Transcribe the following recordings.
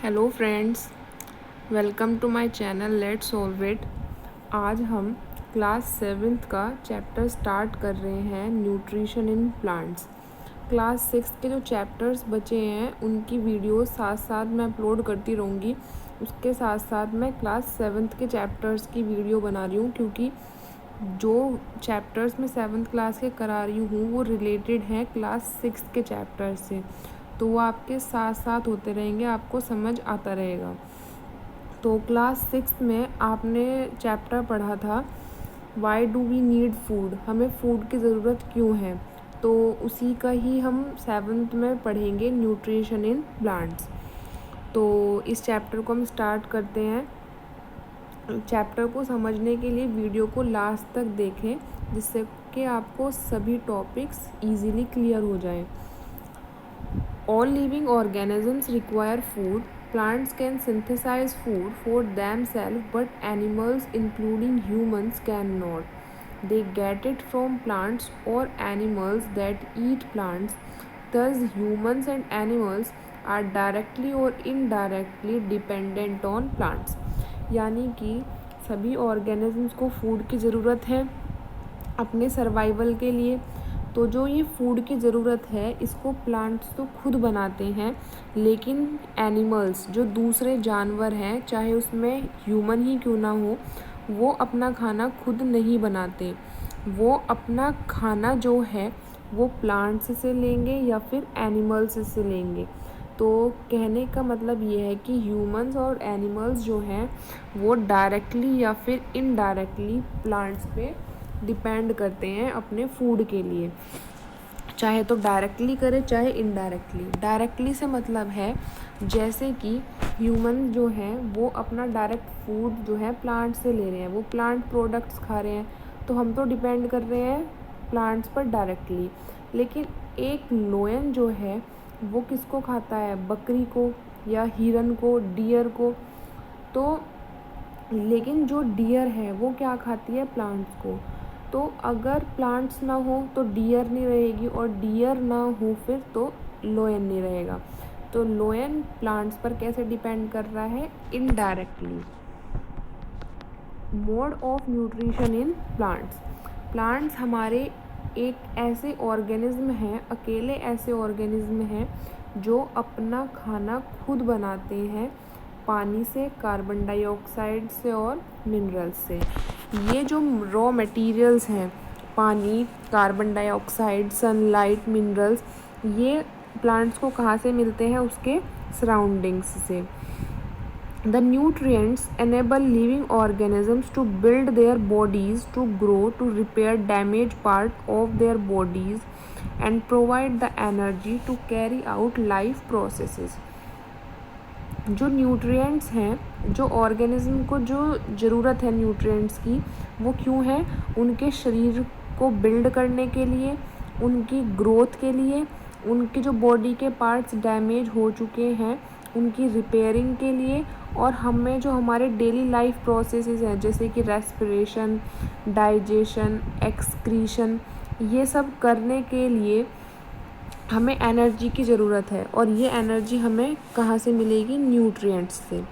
Hello friends, welcome to my channel let's solve it. आज हम class 7th का chapter start कर रहे हैं, न्यूट्रिशन इन प्लांट्स। क्लास 6 के जो चैप्टर्स बचे हैं उनकी वीडियोस साथ साथ मैं अपलोड करती रहूँगी। उसके साथ साथ मैं क्लास 7th के चैप्टर्स की वीडियो बना रही हूँ, क्योंकि जो चैप्टर्स मैं 7th क्लास के करा रही हूँ वो रिलेटेड हैं क्लास 6 के चैप्टर से, तो वो आपके साथ साथ होते रहेंगे, आपको समझ आता रहेगा। तो क्लास 6 में आपने चैप्टर पढ़ा था why do we need food, हमें फूड की ज़रूरत क्यों है। तो उसी का ही हम 7th में पढ़ेंगे, न्यूट्रिशन इन प्लांट्स। तो इस चैप्टर को हम स्टार्ट करते हैं। चैप्टर को समझने के लिए वीडियो को लास्ट तक देखें, जिससे कि आपको सभी टॉपिक्स ईजीली क्लियर हो जाएं। All living organisms require food. Plants can synthesize food for themselves, but animals, including humans, cannot. They get it from plants or animals that eat plants. Thus, humans and animals are directly or indirectly dependent on plants. यानी कि सभी organisms को food की ज़रूरत है अपने survival के लिए। तो जो ये फूड की ज़रूरत है इसको प्लांट्स तो खुद बनाते हैं, लेकिन एनिमल्स, जो दूसरे जानवर हैं, चाहे उसमें ह्यूमन ही क्यों ना हो, वो अपना खाना खुद नहीं बनाते। वो अपना खाना जो है वो प्लांट्स से लेंगे या फिर एनिमल्स से लेंगे। तो कहने का मतलब ये है कि ह्यूमंस और एनिमल्स जो हैं वो डायरेक्टली या फिर इनडायरेक्टली प्लांट्स पे डिपेंड करते हैं अपने फूड के लिए, चाहे तो डायरेक्टली करे चाहे इनडायरेक्टली। डायरेक्टली से मतलब है जैसे कि ह्यूमन जो हैं वो अपना डायरेक्ट फूड जो है प्लांट से ले रहे हैं, वो प्लांट प्रोडक्ट्स खा रहे हैं, तो हम तो डिपेंड कर रहे हैं प्लांट्स पर डायरेक्टली। लेकिन एक लोयन जो है वो किसको खाता है, बकरी को या हिरन को, डियर को। तो लेकिन जो डियर है वो क्या खाती है, प्लांट्स को। तो अगर प्लांट्स ना हो तो डियर नहीं रहेगी, और डियर ना हो फिर तो लोयन नहीं रहेगा। तो लोयन प्लांट्स पर कैसे डिपेंड कर रहा है, indirectly. Mode of nutrition in plants. Plants हमारे एक ऐसे ऑर्गेनिज्म हैं, अकेले ऐसे ऑर्गेनिज्म हैं जो अपना खाना खुद बनाते हैं, पानी से, कार्बन डाइऑक्साइड से और मिनरल्स से। ये जो रॉ मटेरियल्स हैं, पानी, कार्बन डाइऑक्साइड, सनलाइट, मिनरल्स, ये प्लांट्स को कहाँ से मिलते हैं, उसके सराउंडिंग्स से। The nutrients enable living organisms to build their bodies, to grow, to repair damaged part of their bodies, and provide the energy to carry out life processes. जो nutrients हैं, जो ऑर्गेनिज्म को जो ज़रूरत है न्यूट्रिएंट्स की, वो क्यों है, उनके शरीर को बिल्ड करने के लिए, उनकी ग्रोथ के लिए, उनकी जो बॉडी के पार्ट्स डैमेज हो चुके हैं उनकी रिपेयरिंग के लिए, और हमें जो हमारे डेली लाइफ प्रोसेसेस हैं जैसे कि रेस्पिरेशन, डाइजेशन, एक्सक्रीशन, ये सब करने के लिए हमें एनर्जी की ज़रूरत है। और ये एनर्जी हमें कहाँ से मिलेगी, न्यूट्रिएंट्स से।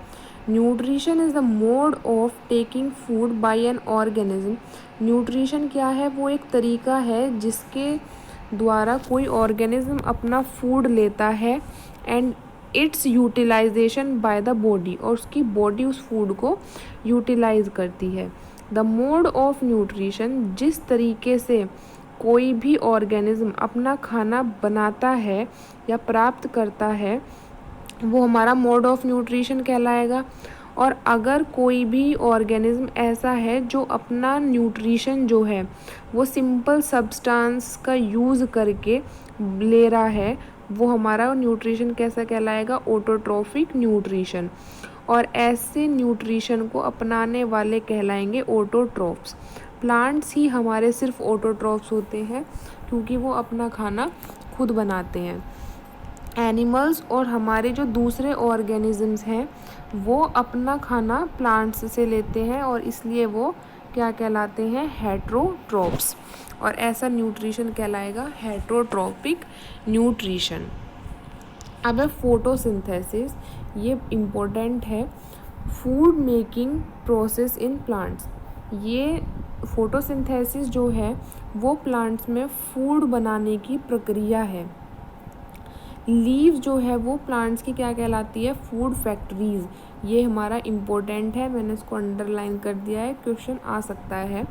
Nutrition is the mode of taking food by an organism. Nutrition क्या है, वो एक तरीका है जिसके द्वारा कोई ऑर्गेनिज्म अपना फूड लेता है, and its utilization by the body, और उसकी बॉडी उस फूड को यूटिलाइज करती है। द मोड ऑफ न्यूट्रिशन, जिस तरीके से कोई भी ऑर्गेनिज्म अपना खाना बनाता है या प्राप्त करता है, वो हमारा मोड ऑफ न्यूट्रिशन कहलाएगा। और अगर कोई भी ऑर्गेनिज्म ऐसा है जो अपना न्यूट्रिशन जो है वो सिंपल सब्सटेंस का यूज़ करके ले रहा है, वो हमारा न्यूट्रिशन कैसा कहलाएगा, ऑटोट्रॉफिक न्यूट्रिशन। और ऐसे न्यूट्रिशन को अपनाने वाले कहलाएंगे ऑटोट्रॉफ्स। प्लांट्स ही हमारे सिर्फ ऑटोट्रॉफ्स होते हैं, क्योंकि वो अपना खाना खुद बनाते हैं। एनिमल्स और हमारे जो दूसरे ऑर्गेनिजम्स हैं वो अपना खाना प्लांट्स से लेते हैं, और इसलिए वो क्या कहलाते हैं, हेटरोट्रॉफ्स। और ऐसा न्यूट्रिशन कहलाएगा हेटरोट्रॉपिक न्यूट्रिशन। अब है फोटोसिंथेसिस, ये इम्पोर्टेंट है। Food making process in plants. ये फोटोसिंथेसिस जो है वो प्लांट्स में फूड बनाने की प्रक्रिया है। लीव्स जो है वो प्लांट्स की क्या कहलाती है? Food factories. ये हमारा इम्पोर्टेंट है, मैंने इसको अंडरलाइन कर दिया है, क्वेश्चन आ सकता है।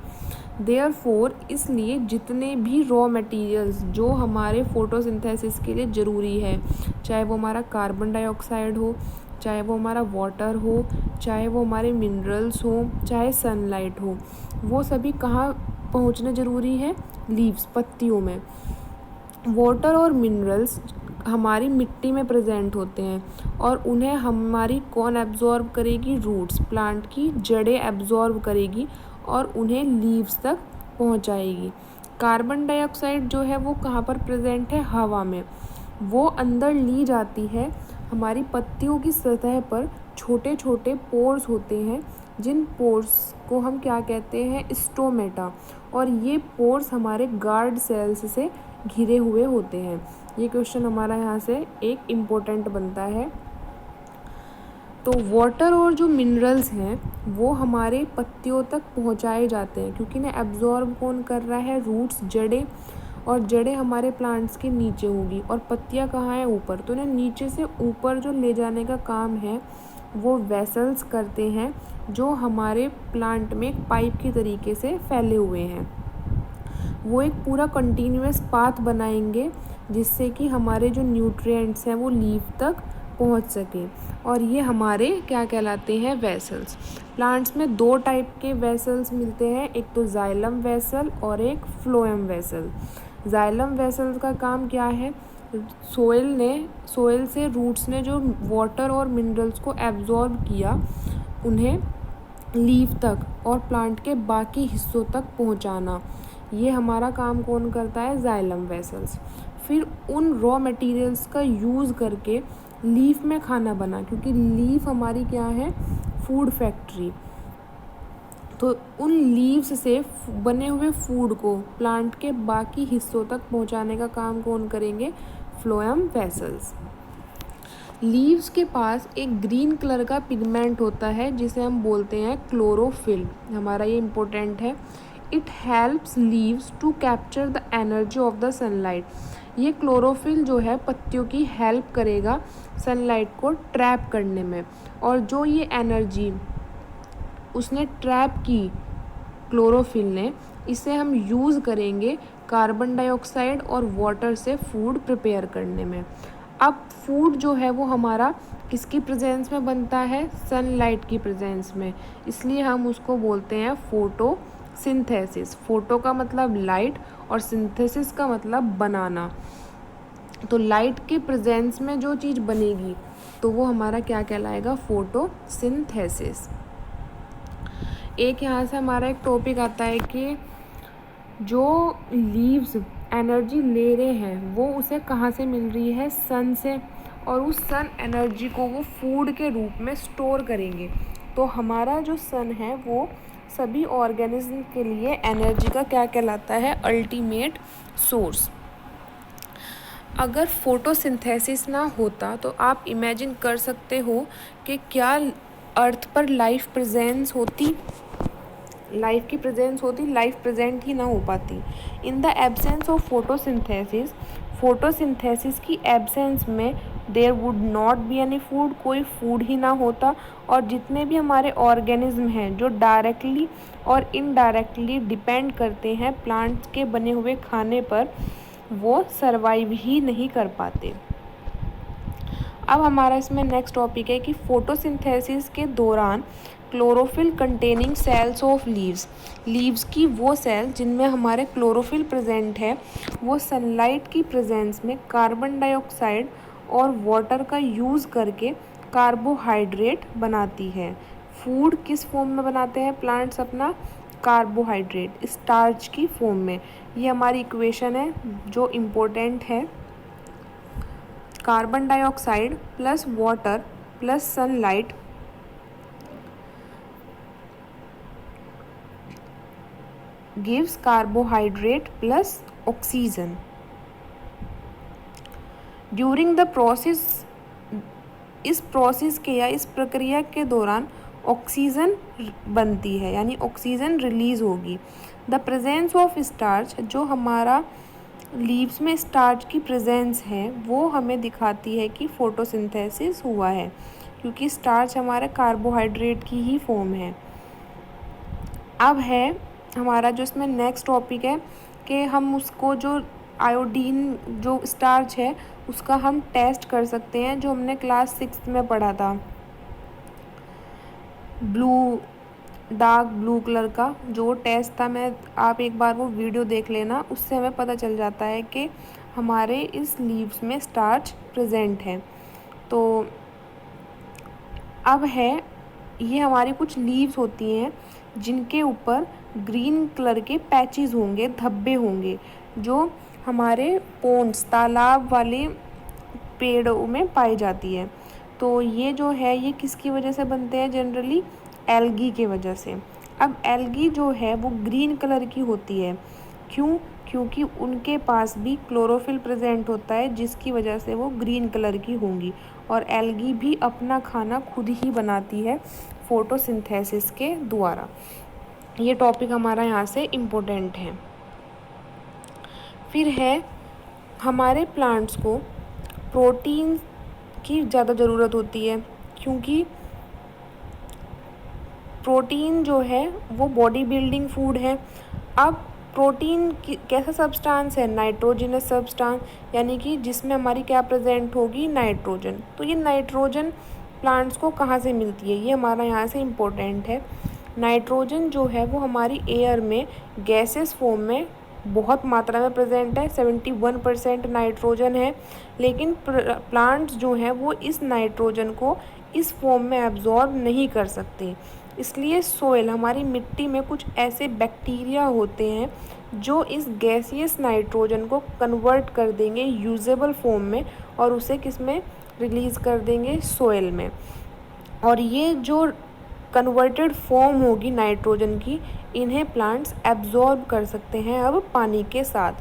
देयरफॉर, इसलिए जितने भी रॉ मटेरियल्स जो हमारे फोटोसिंथेसिस के लिए ज़रूरी है, चाहे वो हमारा कार्बन डाइऑक्साइड हो, चाहे वो हमारा वाटर हो, चाहे वो हमारे मिनरल्स हो, चाहे सनलाइट हो, वो सभी कहाँ पहुँचना ज़रूरी है? लीव्स, पत्तियों में। वाटर और मिनरल्स हमारी मिट्टी में प्रेजेंट होते हैं और उन्हें हमारी कौन एब्जॉर्ब करेगी? रूट्स, प्लांट की जड़ें एब्जॉर्ब करेगी और उन्हें लीव्स तक पहुंचाएगी। कार्बन डाइऑक्साइड जो है वो कहाँ पर प्रेजेंट है? हवा में। वो अंदर ली जाती है। हमारी पत्तियों की सतह पर छोटे छोटे पोर्स होते हैं, जिन पोर्स को हम क्या कहते हैं? स्टोमेटा। और ये पोर्स हमारे गार्ड सेल्स से घिरे हुए होते हैं। ये क्वेश्चन हमारा यहाँ से एक इम्पोर्टेंट बनता है। तो वाटर और जो मिनरल्स हैं वो हमारे पत्तियों तक पहुँचाए जाते हैं, क्योंकि इन्हें एब्जॉर्ब कौन कर रहा है? रूट्स, जड़ें। और जड़ें हमारे प्लांट्स के नीचे होगी और पत्तियाँ कहाँ हैं? ऊपर। तो इन्हें नीचे से ऊपर जो ले जाने का काम है वो वेसल्स करते हैं, जो हमारे प्लांट में एक पाइप की तरीके से फैले हुए हैं। वो एक पूरा कंटिन्यूअस पाथ बनाएंगे जिससे कि हमारे जो न्यूट्रिएंट्स हैं वो लीफ तक पहुंच सके, और ये हमारे क्या कहलाते हैं? वेसल्स। प्लांट्स में दो टाइप के वेसल्स मिलते हैं, एक तो जाइलम वेसल और एक फ्लोएम वेसल। जाइलम वेसल का काम क्या है? सोइल से रूट्स ने जो वाटर और मिनरल्स को एब्जॉर्ब किया उन्हें लीफ तक और प्लांट के बाकी हिस्सों तक पहुंचाना। ये हमारा काम कौन करता है? Xylem vessels. फिर उन रॉ मटेरियल्स का यूज़ करके लीफ में खाना बना, क्योंकि लीफ हमारी क्या है? Food factory. तो उन लीव्स से बने हुए फूड को प्लांट के बाकी हिस्सों तक पहुंचाने का काम कौन करेंगे? Phloem vessels. लीव्स के पास एक ग्रीन कलर का पिगमेंट होता है जिसे हम बोलते हैं क्लोरोफिल। हमारा ये इम्पोर्टेंट है। It helps leaves to capture the energy of the sunlight. ये क्लोरोफिल जो है पत्तियों की हेल्प करेगा सनलाइट को ट्रैप करने में, और जो ये एनर्जी उसने ट्रैप की क्लोरोफिल ने, इसे हम यूज़ करेंगे कार्बन डाइऑक्साइड और वाटर से फूड प्रिपेयर करने में। अब फूड जो है वो हमारा किसकी प्रेजेंस में बनता है? सनलाइट की प्रेजेंस में, इसलिए हम उसको बोलते हैं फोटोसिंथेसिस। फोटो का मतलब लाइट और सिंथेसिस का मतलब बनाना। तो लाइट के प्रेजेंस में जो चीज़ बनेगी तो वो हमारा क्या कहलाएगा? फोटोसिंथेसिस। एक यहाँ से हमारा एक टॉपिक आता है कि जो लीव्स एनर्जी ले रहे हैं वो उसे कहाँ से मिल रही है? सन से, और उस सन एनर्जी को वो फूड के रूप में स्टोर करेंगे। तो हमारा जो सन है वो सभी ऑर्गेनिज्म के लिए एनर्जी का क्या कहलाता है? Ultimate source. अगर फोटोसिंथेसिस ना होता तो आप इमेजिन कर सकते हो कि क्या अर्थ पर लाइफ प्रेजेंस होती? लाइफ की प्रेजेंस होती, लाइफ प्रेजेंट ही ना हो पाती। In the absence of photosynthesis, photosynthesis की एब्सेंस में there would not be any food, कोई फूड ही ना होता, और जितने भी हमारे ऑर्गेनिज्म हैं जो डायरेक्टली और इनडायरेक्टली डिपेंड करते हैं प्लांट्स के बने हुए खाने पर, वो सरवाइव ही नहीं कर पाते। अब हमारा इसमें नेक्स्ट टॉपिक है कि फोटोसिंथेसिस के दौरान chlorophyll containing cells of leaves की वो सेल जिनमें हमारे क्लोरोफिल प्रेजेंट है, वो सनलाइट की प्रेजेंस में कार्बन डाइऑक्साइड और वाटर का यूज़ करके कार्बोहाइड्रेट बनाती है। फूड किस फॉर्म में बनाते हैं प्लांट्स अपना? कार्बोहाइड्रेट, स्टार्च की फॉर्म में। ये हमारी इक्वेशन है जो इम्पोर्टेंट है। Carbon dioxide plus water plus sunlight gives carbohydrate plus oxygen. During the process इस प्रोसेस के या इस प्रक्रिया के दौरान ऑक्सीजन बनती है, यानी ऑक्सीजन रिलीज होगी। द प्रेजेंस ऑफ स्टार्च, जो हमारा लीव्स में स्टार्च की प्रेजेंस है वो हमें दिखाती है कि फोटोसिंथेसिस हुआ है, क्योंकि स्टार्च हमारा कार्बोहाइड्रेट की ही फॉर्म है। अब है हमारा जो इसमें नेक्स्ट टॉपिक है कि हम उसको जो आयोडीन जो स्टार्च है उसका हम टेस्ट कर सकते हैं, जो हमने क्लास 6 में पढ़ा था। डार्क ब्लू कलर का जो टेस्ट था, आप एक बार वो वीडियो देख लेना, उससे हमें पता चल जाता है कि हमारे इस लीव्स में स्टार्च प्रेजेंट है। तो अब है ये हमारी कुछ लीव्स होती हैं जिनके ऊपर ग्रीन कलर के पैचेस होंगे, धब्बे होंगे, जो हमारे पोन्स तालाब वाले पेड़ों में पाई जाती है। तो ये जो है ये किसकी वजह से बनते हैं? जनरली एल्गी के वजह से। अब एल्गी जो है वो ग्रीन कलर की होती है, क्यों? क्योंकि उनके पास भी क्लोरोफिल प्रेजेंट होता है, जिसकी वजह से वो ग्रीन कलर की होंगी। और एल्गी भी अपना खाना खुद ही बनाती है फोटोसिंथेसिस के द्वारा। ये टॉपिक हमारा यहाँ से इम्पोर्टेंट है। फिर है हमारे प्लांट्स को प्रोटीन की ज़्यादा ज़रूरत होती है, क्योंकि प्रोटीन जो है वो बॉडी बिल्डिंग फूड है। अब प्रोटीन कैसा सब्सटेंस है? नाइट्रोजनस सब्सटेंस, यानी कि जिसमें हमारी क्या प्रेजेंट होगी? नाइट्रोजन। तो ये नाइट्रोजन प्लांट्स को कहाँ से मिलती है? ये हमारा यहाँ से इम्पोर्टेंट है। नाइट्रोजन जो है वो हमारी एयर में गैसेस फॉर्म में बहुत मात्रा में प्रेजेंट है, 71% नाइट्रोजन है। लेकिन प्लांट्स जो हैं वो इस नाइट्रोजन को इस फॉर्म में एब्जॉर्ब नहीं कर सकते। इसलिए सोइल, हमारी मिट्टी में कुछ ऐसे बैक्टीरिया होते हैं जो इस गैसियस नाइट्रोजन को कन्वर्ट कर देंगे यूजेबल फॉर्म में, और उसे किस में रिलीज़ कर देंगे? सोइल में। और ये जो कन्वर्टेड फॉर्म होगी नाइट्रोजन की, इन्हें प्लांट्स एब्जॉर्ब कर सकते हैं अब पानी के साथ।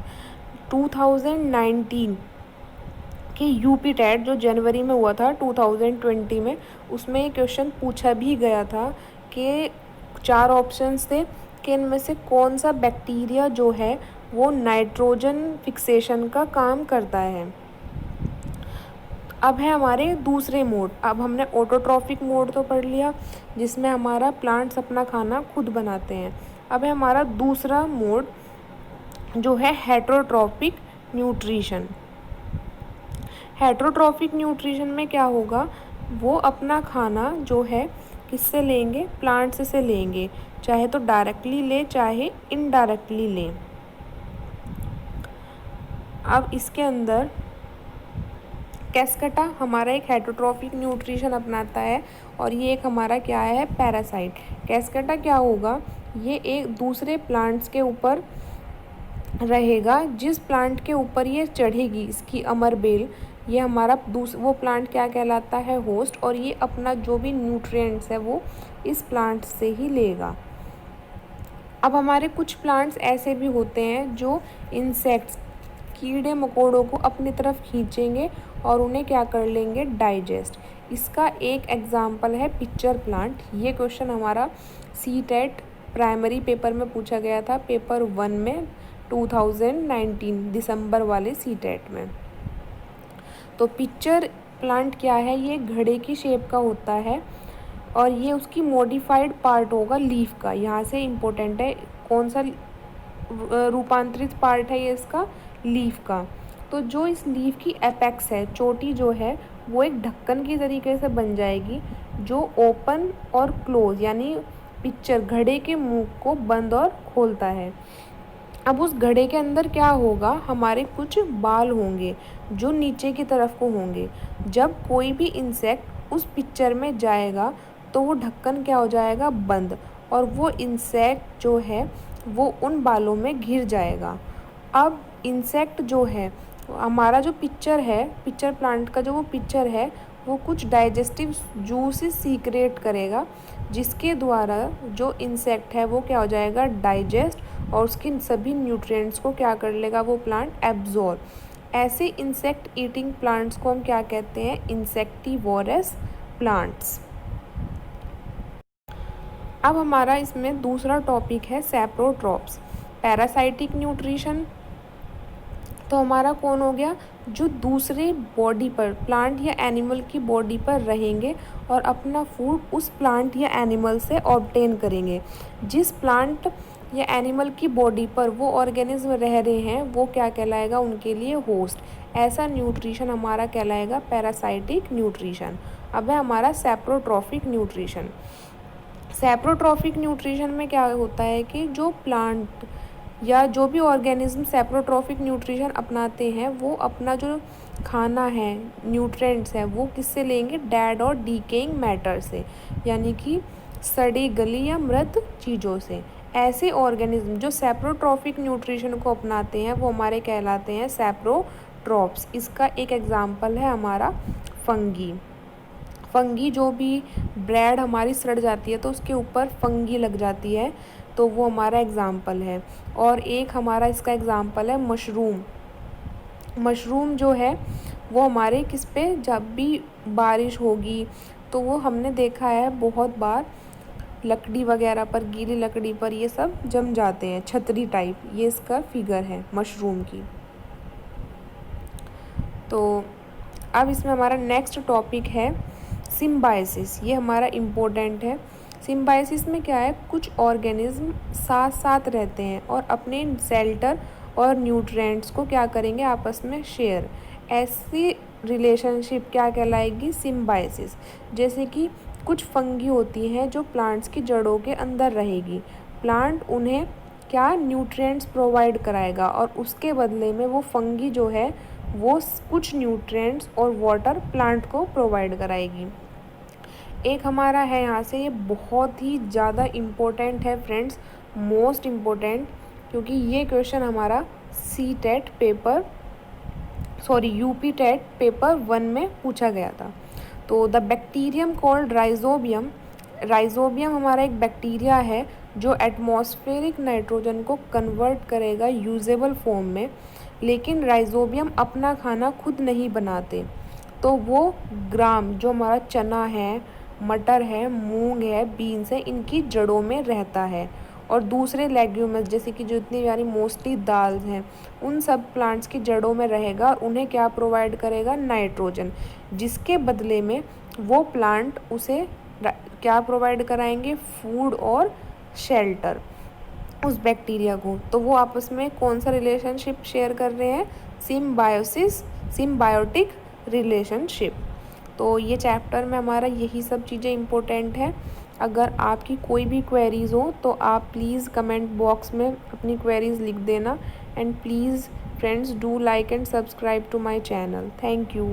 2019 कि यूपी टेट जो जनवरी में हुआ था 2020 में, उसमें एक क्वेश्चन पूछा भी गया था कि 4 ऑप्शंस थे कि इनमें से कौन सा बैक्टीरिया जो है वो नाइट्रोजन फिक्सेशन का काम करता है। अब है हमारे दूसरे मोड। अब हमने ऑटोट्रॉफिक मोड तो पढ़ लिया, जिसमें हमारा प्लांट्स अपना खाना खुद बनाते हैं। अब है हमारा दूसरा मोड जो है हेटरोट्रॉफिक न्यूट्रिशन। हेटरोट्रॉफिक न्यूट्रिशन में क्या होगा? वो अपना खाना जो है किससे लेंगे? प्लांट्स से लेंगे, चाहे तो डायरेक्टली ले चाहे इनडायरेक्टली लें। अब इसके अंदर कैस्केटा हमारा एक हेटरोट्रॉफिक न्यूट्रिशन अपनाता है, और ये एक हमारा क्या है? पैरासाइट। कैस्केटा क्या होगा? ये एक दूसरे प्लांट्स के ऊपर रहेगा, जिस प्लांट के ऊपर ये चढ़ेगी, इसकी अमर बेल, ये हमारा वो प्लांट क्या कहलाता है? होस्ट। और ये अपना जो भी न्यूट्रिएंट्स है वो इस प्लांट से ही लेगा। अब हमारे कुछ प्लांट्स ऐसे भी होते हैं जो इंसेक्ट्स, कीड़े मकोड़ों को अपनी तरफ खींचेंगे और उन्हें क्या कर लेंगे? डाइजेस्ट। इसका एक एग्जाम्पल है पिक्चर प्लांट। ये क्वेश्चन हमारा सीटेट प्राइमरी पेपर में पूछा गया था, पेपर 1 में 2019 दिसंबर वाले सीटेट में। तो पिक्चर प्लांट क्या है? ये घड़े की शेप का होता है, और ये उसकी मॉडिफाइड पार्ट होगा लीफ का। यहाँ से इम्पोर्टेंट है कौन सा रूपांतरित पार्ट है ये इसका? लीफ का। तो जो इस लीफ की एपेक्स है, चोटी जो है, वो एक ढक्कन की तरीके से बन जाएगी, जो ओपन और क्लोज, यानी पिक्चर घड़े के मुंह को बंद और खोलता है। अब उस घड़े के अंदर क्या होगा? हमारे कुछ बाल होंगे जो नीचे की तरफ को होंगे। जब कोई भी इंसेक्ट उस पिक्चर में जाएगा तो वो ढक्कन क्या हो जाएगा? बंद, और वो इंसेक्ट जो है वो उन बालों में घिर जाएगा। अब इंसेक्ट जो है, हमारा जो पिक्चर है, पिक्चर प्लांट का जो वो पिक्चर है, वो कुछ डाइजेस्टिव जूसेस सीक्रेट करेगा, जिसके द्वारा जो इंसेक्ट है वो क्या हो जाएगा? डाइजेस्ट, और उसके सभी न्यूट्रिएंट्स को क्या कर लेगा? वो प्लांट एब्जॉर्ब। ऐसे इंसेक्ट ईटिंग प्लांट्स को हम क्या कहते हैं? Insectivorous plants. अब हमारा इसमें दूसरा टॉपिक है सैप्रोट्रॉप्स, पैरासाइटिक न्यूट्रिशन। तो हमारा कौन हो गया? जो दूसरे बॉडी पर, प्लांट या एनिमल की बॉडी पर रहेंगे और अपना फूड उस प्लांट या एनिमल से ऑब्टेन करेंगे। जिस प्लांट या एनिमल की बॉडी पर वो ऑर्गेनिज्म रह रहे हैं वो क्या कहलाएगा? उनके लिए होस्ट। ऐसा न्यूट्रिशन हमारा कहलाएगा पैरासाइटिक न्यूट्रिशन। अब है हमारा सैप्रोट्रॉफिक न्यूट्रिशन। सैप्रोट्रॉफिक न्यूट्रिशन में क्या होता है कि जो प्लांट या जो भी ऑर्गेनिज्म सैप्रोट्रॉफिक न्यूट्रिशन अपनाते हैं वो अपना जो खाना है, न्यूट्रिएंट्स है, वो किससे लेंगे? डेड और डीकेइंग मैटर से, यानी कि सड़ी गली या मृत चीज़ों से। ऐसे ऑर्गेनिज्म जो सैप्रोट्रॉफिक न्यूट्रिशन को अपनाते हैं वो हमारे कहलाते हैं सैप्रोट्रॉप्स। इसका एक एग्जाम्पल है हमारा फंगी। फंगी, जो भी ब्रेड हमारी सड़ जाती है तो उसके ऊपर फंगी लग जाती है, तो वो हमारा एग्ज़ाम्पल है। और एक हमारा इसका एग्ज़ाम्पल है मशरूम। मशरूम जो है वो हमारे किस पे, जब भी बारिश होगी तो वो हमने देखा है बहुत बार लकड़ी वगैरह पर, गीली लकड़ी पर ये सब जम जाते हैं, छतरी टाइप। ये इसका फिगर है मशरूम की। तो अब इसमें हमारा नेक्स्ट टॉपिक है सिम्बायोसिस। ये हमारा इम्पोर्टेंट है। सिम्बायोसिस में क्या है? कुछ ऑर्गेनिज्म साथ साथ रहते हैं और अपने शेल्टर और न्यूट्रिएंट्स को क्या करेंगे? आपस में शेयर। ऐसी रिलेशनशिप क्या कहलाएगी? सिम्बायोसिस। जैसे कि कुछ फंगी होती हैं जो प्लांट्स की जड़ों के अंदर रहेगी। प्लांट उन्हें क्या? न्यूट्रिएंट्स प्रोवाइड कराएगा और उसके बदले में वो फंगी जो है वो कुछ न्यूट्रिएंट्स और वाटर प्लांट को प्रोवाइड कराएगी। एक हमारा है यहाँ से, ये बहुत ही ज़्यादा इम्पोर्टेंट है फ्रेंड्स, मोस्ट इम्पोर्टेंट, क्योंकि ये क्वेश्चन हमारा यूपी टेट पेपर 1 में पूछा गया था। तो the bacterium called rhizobium. Rhizobium हमारा एक बैक्टीरिया है जो एटमॉस्फेरिक नाइट्रोजन को कन्वर्ट करेगा यूजेबल फॉर्म में। लेकिन राइजोबियम अपना खाना खुद नहीं बनाते, तो वो ग्राम, जो हमारा चना है, मटर है, मूंग है, बीन्स है, इनकी जड़ों में रहता है। और दूसरे लेग्यूमस जैसे कि जो इतनी सारी मोस्टली दाल हैं उन सब प्लांट्स की जड़ों में रहेगा और उन्हें क्या प्रोवाइड करेगा? नाइट्रोजन। जिसके बदले में वो प्लांट उसे क्या प्रोवाइड कराएंगे? फूड और शेल्टर उस बैक्टीरिया को। तो वो आपस में कौन सा रिलेशनशिप शेयर कर रहे हैं? Symbiotic relationship. तो ये चैप्टर में हमारा यही सब चीज़ें इम्पोर्टेंट है। अगर आपकी कोई भी क्वेरीज़ हो तो आप प्लीज़ कमेंट बॉक्स में अपनी क्वेरीज़ लिख देना। And please friends, do like and subscribe to my channel. Thank you.